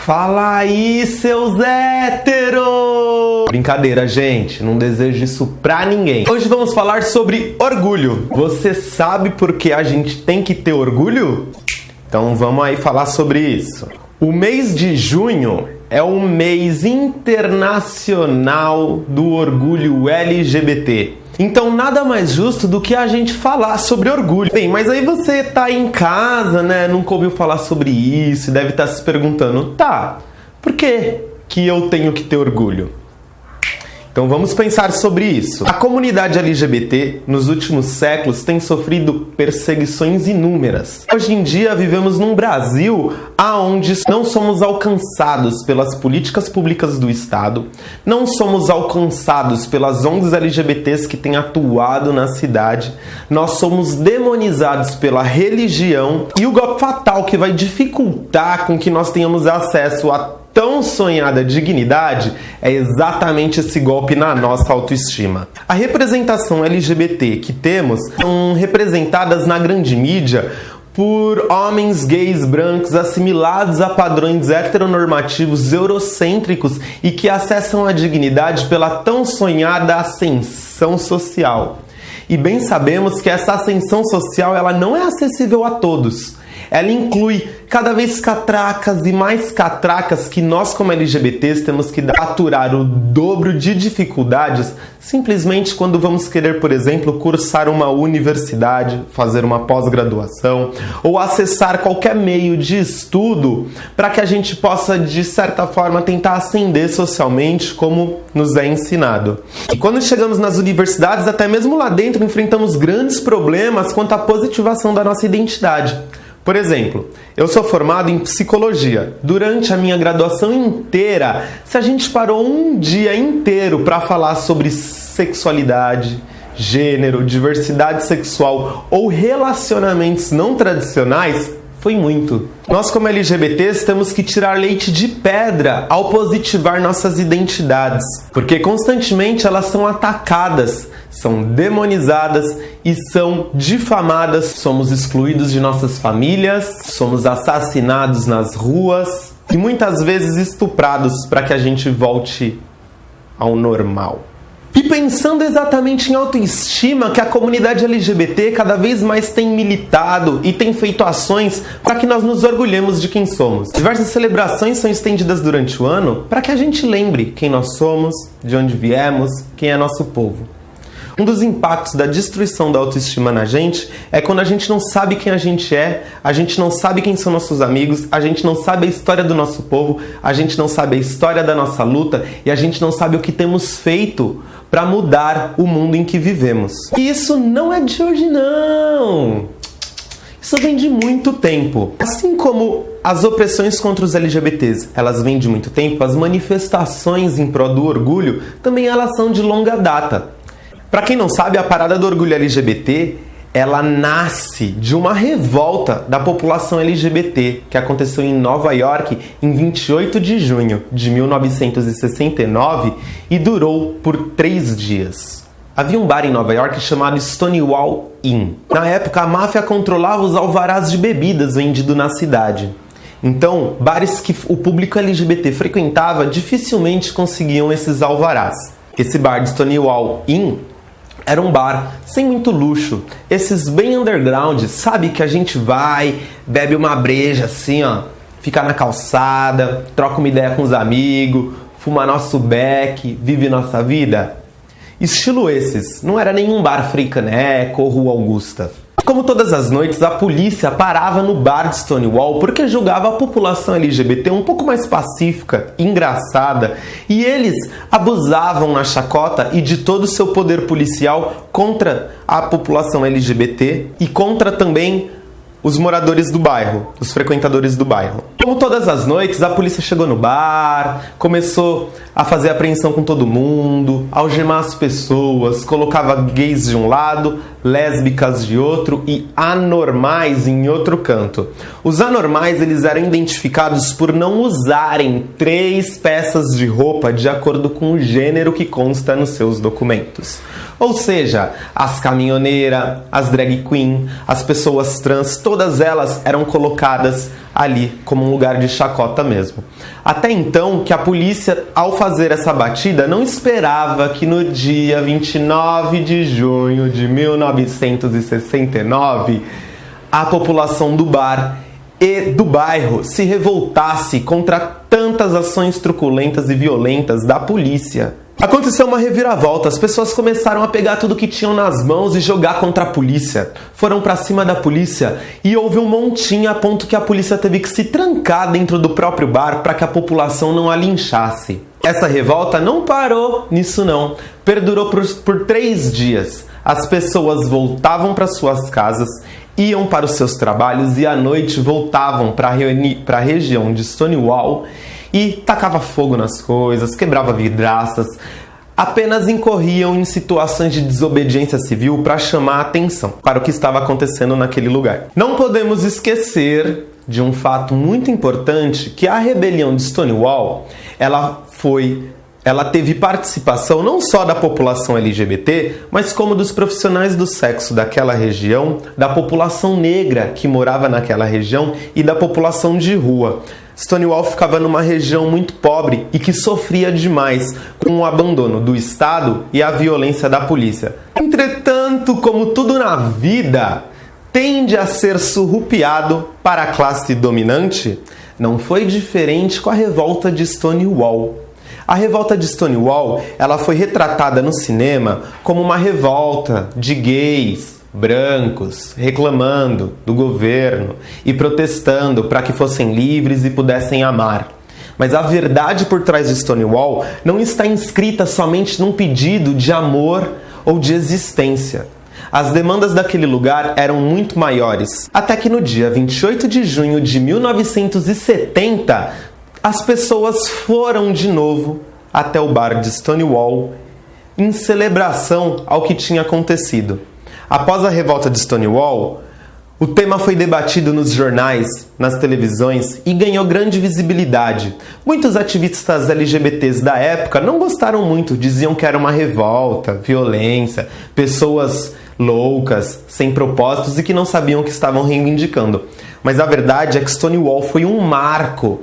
Fala aí, seus héteros! Brincadeira, gente, não desejo isso pra ninguém. Hoje vamos falar sobre orgulho. Você sabe por que a gente tem que ter orgulho? Então vamos aí falar sobre isso. O mês de junho é o mês internacional do orgulho LGBT. Então nada mais justo do que a gente falar sobre orgulho. Bem, mas aí você tá aí em casa, né? Nunca ouviu falar sobre isso e deve estar se perguntando, tá, por que eu tenho que ter orgulho? Então vamos pensar sobre isso. A comunidade LGBT, nos últimos séculos, tem sofrido perseguições inúmeras. Hoje em dia vivemos num Brasil onde não somos alcançados pelas políticas públicas do Estado, não somos alcançados pelas ONGs LGBTs que têm atuado na cidade, nós somos demonizados pela religião e o golpe fatal que vai dificultar com que nós tenhamos acesso a tão sonhada dignidade é exatamente esse golpe na nossa autoestima. A representação LGBT que temos são representadas na grande mídia por homens gays brancos assimilados a padrões heteronormativos eurocêntricos e que acessam a dignidade pela tão sonhada ascensão social. E bem sabemos que essa ascensão social ela não é acessível a todos. Ela inclui cada vez catracas e mais catracas que nós como LGBTs temos que aturar o dobro de dificuldades simplesmente quando vamos querer, por exemplo, cursar uma universidade, fazer uma pós-graduação ou acessar qualquer meio de estudo para que a gente possa, de certa forma, tentar ascender socialmente como nos é ensinado. E quando chegamos nas universidades, até mesmo lá dentro, enfrentamos grandes problemas quanto à positivação da nossa identidade. Por exemplo, eu sou formado em psicologia. Durante a minha graduação inteira, se a gente parou um dia inteiro para falar sobre sexualidade, gênero, diversidade sexual ou relacionamentos não tradicionais, foi muito. Nós como LGBTs temos que tirar leite de pedra ao positivar nossas identidades, porque constantemente elas são atacadas, são demonizadas e são difamadas. Somos excluídos de nossas famílias, somos assassinados nas ruas e muitas vezes estuprados para que a gente volte ao normal. E pensando exatamente em autoestima, que a comunidade LGBT cada vez mais tem militado e tem feito ações para que nós nos orgulhemos de quem somos. Diversas celebrações são estendidas durante o ano para que a gente lembre quem nós somos, de onde viemos, quem é nosso povo. Um dos impactos da destruição da autoestima na gente é quando a gente não sabe quem a gente não sabe quem são nossos amigos, a gente não sabe a história do nosso povo, a gente não sabe a história da nossa luta e a gente não sabe o que temos feito para mudar o mundo em que vivemos. E isso não é de hoje, não! Isso vem de muito tempo. Assim como as opressões contra os LGBTs, elas vêm de muito tempo, as manifestações em prol do orgulho também elas são de longa data. Para quem não sabe, a parada do orgulho LGBT, ela nasce de uma revolta da população LGBT que aconteceu em Nova York em 28 de junho de 1969 e durou por 3 dias. Havia um bar em Nova York chamado Stonewall Inn. Na época, a máfia controlava os alvarás de bebidas vendidos na cidade. Então, bares que o público LGBT frequentava dificilmente conseguiam esses alvarás. Esse bar de Stonewall Inn era um bar sem muito luxo, esses bem underground, sabe que a gente vai, bebe uma breja assim, ó, fica na calçada, troca uma ideia com os amigos, fuma nosso beck, vive nossa vida? Estilo esses, não era nenhum bar Frei Caneco ou Rua Augusta. Como todas as noites, a polícia parava no bar de Stonewall porque julgava a população LGBT um pouco mais pacífica, engraçada, e eles abusavam na chacota e de todo o seu poder policial contra a população LGBT e contra também os moradores do bairro, os frequentadores do bairro. Como todas as noites, a polícia chegou no bar, começou a fazer apreensão com todo mundo, algemar as pessoas, colocava gays de um lado, lésbicas de outro e anormais em outro canto. Os anormais eles eram identificados por não usarem 3 peças de roupa de acordo com o gênero que consta nos seus documentos. Ou seja, as caminhoneiras, as drag queen, as pessoas trans, todas elas eram colocadas ali como um lugar de chacota mesmo. Até então que a polícia, ao fazer essa batida, não esperava que no dia 29 de junho de 1969, a população do bar e do bairro se revoltasse contra tantas ações truculentas e violentas da polícia. Aconteceu uma reviravolta, as pessoas começaram a pegar tudo que tinham nas mãos e jogar contra a polícia. Foram pra cima da polícia e houve um montinho a ponto que a polícia teve que se trancar dentro do próprio bar para que a população não a linchasse. Essa revolta não parou nisso não, perdurou por 3 dias. As pessoas voltavam para suas casas, iam para os seus trabalhos e à noite voltavam para a região de Stonewall e tacava fogo nas coisas, quebrava vidraças, apenas incorriam em situações de desobediência civil para chamar a atenção para o que estava acontecendo naquele lugar. Não podemos esquecer de um fato muito importante, que a rebelião de Stonewall, ela teve participação não só da população LGBT, mas como dos profissionais do sexo daquela região, da população negra que morava naquela região e da população de rua. Stonewall ficava numa região muito pobre e que sofria demais com o abandono do Estado e a violência da polícia. Entretanto, como tudo na vida tende a ser surrupiado para a classe dominante, não foi diferente com a revolta de Stonewall. A revolta de Stonewall, ela foi retratada no cinema como uma revolta de gays brancos reclamando do governo e protestando para que fossem livres e pudessem amar. Mas a verdade por trás de Stonewall não está inscrita somente num pedido de amor ou de existência. As demandas daquele lugar eram muito maiores. Até que no dia 28 de junho de 1970, as pessoas foram de novo até o bar de Stonewall em celebração ao que tinha acontecido. Após a revolta de Stonewall, o tema foi debatido nos jornais, nas televisões e ganhou grande visibilidade. Muitos ativistas LGBTs da época não gostaram muito, diziam que era uma revolta, violência, pessoas loucas, sem propósitos e que não sabiam o que estavam reivindicando. Mas a verdade é que Stonewall foi um marco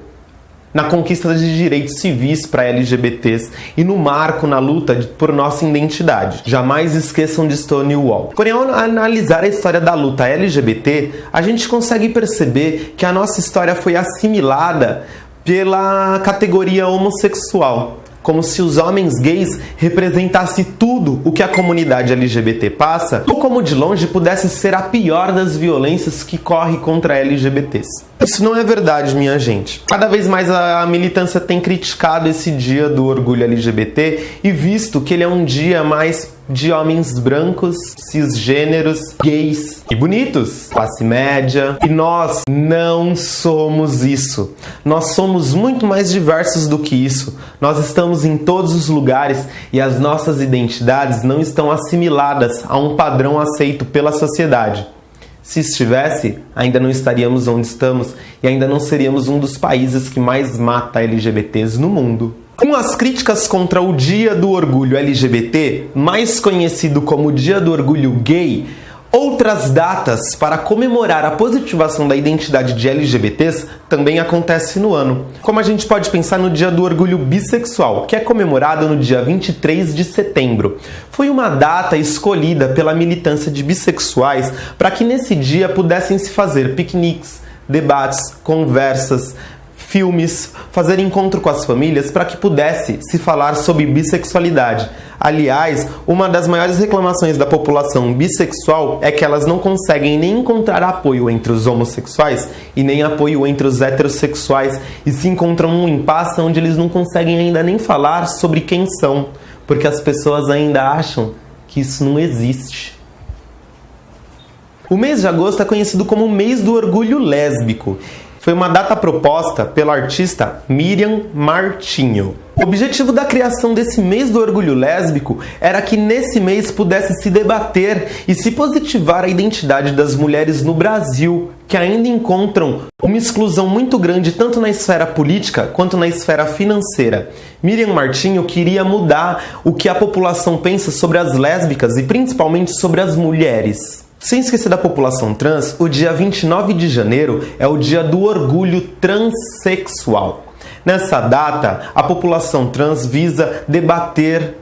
na conquista de direitos civis para LGBTs e no marco na luta por nossa identidade. Jamais esqueçam de Stonewall. Porém, ao analisar a história da luta LGBT, a gente consegue perceber que a nossa história foi assimilada pela categoria homossexual, como se os homens gays representassem tudo o que a comunidade LGBT passa, ou como de longe pudesse ser a pior das violências que corre contra LGBTs. Isso não é verdade, minha gente. Cada vez mais a militância tem criticado esse dia do orgulho LGBT e visto que ele é um dia mais de homens brancos, cisgêneros, gays e bonitos, classe média. E nós não somos isso. Nós somos muito mais diversos do que isso. Nós estamos em todos os lugares e as nossas identidades não estão assimiladas a um padrão aceito pela sociedade. Se estivesse, ainda não estaríamos onde estamos e ainda não seríamos um dos países que mais mata LGBTs no mundo. Com as críticas contra o Dia do Orgulho LGBT, mais conhecido como Dia do Orgulho Gay, outras datas para comemorar a positivação da identidade de LGBTs também acontecem no ano. Como a gente pode pensar no Dia do Orgulho Bissexual, que é comemorado no dia 23 de setembro. Foi uma data escolhida pela militância de bissexuais para que nesse dia pudessem se fazer piqueniques, debates, conversas, filmes, fazer encontro com as famílias para que pudesse se falar sobre bissexualidade. Aliás, uma das maiores reclamações da população bissexual é que elas não conseguem nem encontrar apoio entre os homossexuais e nem apoio entre os heterossexuais e se encontram num impasse onde eles não conseguem ainda nem falar sobre quem são, porque as pessoas ainda acham que isso não existe. O mês de agosto é conhecido como o mês do orgulho lésbico. foi uma data proposta pela artista Miriam Martinho. O objetivo da criação desse mês do orgulho lésbico era que nesse mês pudesse se debater e se positivar a identidade das mulheres no Brasil, que ainda encontram uma exclusão muito grande tanto na esfera política quanto na esfera financeira. Miriam Martinho queria mudar o que a população pensa sobre as lésbicas e principalmente sobre as mulheres. Sem esquecer da população trans, o dia 29 de janeiro é o dia do orgulho transexual. Nessa data, a população trans visa debater,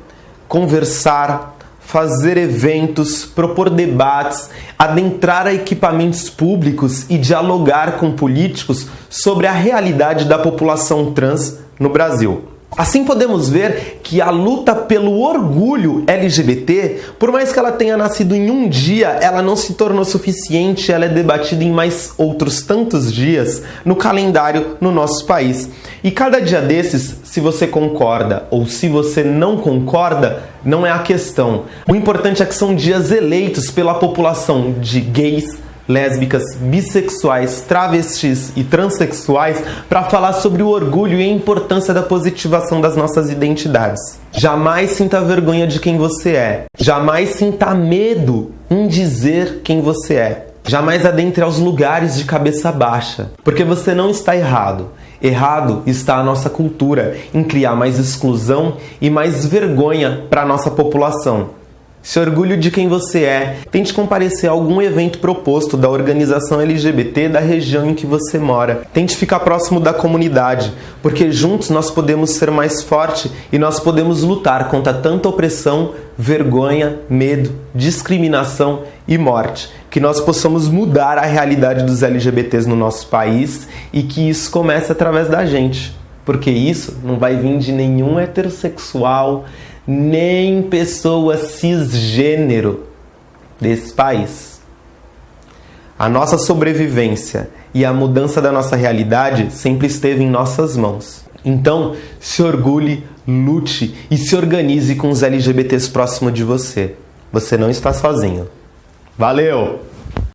conversar, fazer eventos, propor debates, adentrar a equipamentos públicos e dialogar com políticos sobre a realidade da população trans no Brasil. Assim podemos ver que a luta pelo orgulho LGBT, por mais que ela tenha nascido em um dia, ela não se tornou suficiente, ela é debatida em mais outros tantos dias no calendário no nosso país. E cada dia desses, se você concorda ou se você não concorda, não é a questão. O importante é que são dias eleitos pela população de gays, lésbicas, bissexuais, travestis e transexuais para falar sobre o orgulho e a importância da positivação das nossas identidades. Jamais sinta vergonha de quem você é. Jamais sinta medo em dizer quem você é. Jamais adentre aos lugares de cabeça baixa, porque você não está errado. Errado está a nossa cultura em criar mais exclusão e mais vergonha para a nossa população. Se orgulhe de quem você é, tente comparecer a algum evento proposto da organização LGBT da região em que você mora. Tente ficar próximo da comunidade, porque juntos nós podemos ser mais fortes e nós podemos lutar contra tanta opressão, vergonha, medo, discriminação e morte. Que nós possamos mudar a realidade dos LGBTs no nosso país e que isso comece através da gente, porque isso não vai vir de nenhum heterossexual, nem pessoa cisgênero desse país. A nossa sobrevivência e a mudança da nossa realidade sempre esteve em nossas mãos. Então, se orgulhe, lute e se organize com os LGBTs próximos de você. Você não está sozinho. Valeu!